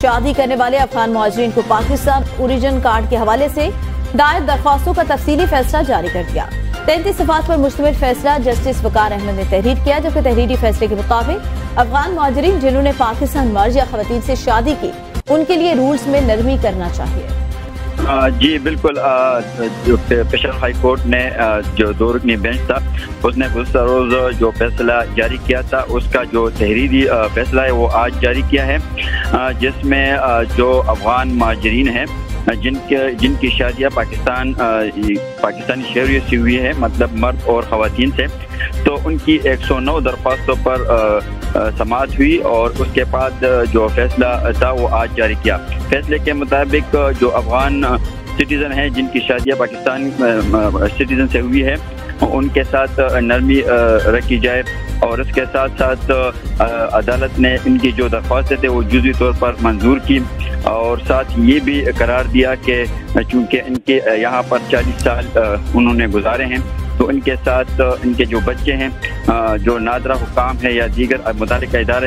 شادی کرنے والے افغان مہاجرین کو پاکستان اوریجن کارڈ کے حوالے سے دائر درخواستوں کا تفصیلی فیصلہ جاری کر دیا۔ 33 صفحات پر مشتمل فیصلہ جسٹس وقار احمد نے تحریر کیا، جبکہ تحریری فیصلے کے مطابق افغان مہاجرین جنہوں نے پاکستان مرد یا خواتین سے شادی کی ان کے لیے رولز میں نرمی کرنا چاہیے۔ جی بالکل، جو پشاور ہائی کورٹ نے جو 2 رکنی بینچ تھا اس نے گزشتہ روز جو فیصلہ جاری کیا تھا اس کا جو تحریری فیصلہ ہے وہ آج جاری کیا ہے، جس میں جو افغان مہاجرین ہیں جن کی شادیاں پاکستانی شہریت سے ہوئی ہے، مطلب مرد اور خواتین سے، تو ان کی 109 درخواستوں پر سماعت ہوئی اور اس کے بعد جو فیصلہ تھا وہ آج جاری کیا۔ فیصلے کے مطابق جو افغان سٹیزن ہیں جن کی شادیاں پاکستان سٹیزن سے ہوئی ہے ان کے ساتھ نرمی رکھی جائے، اور اس کے ساتھ ساتھ عدالت نے ان کی جو درخواستیں تھے وہ جزوی طور پر منظور کی، اور ساتھ یہ بھی قرار دیا کہ چونکہ ان کے یہاں پر 40 سال انہوں نے گزارے ہیں تو ان کے ساتھ ان کے جو بچے ہیں جو نادرہ حکام ہیں یا دیگر متعلقہ ادارے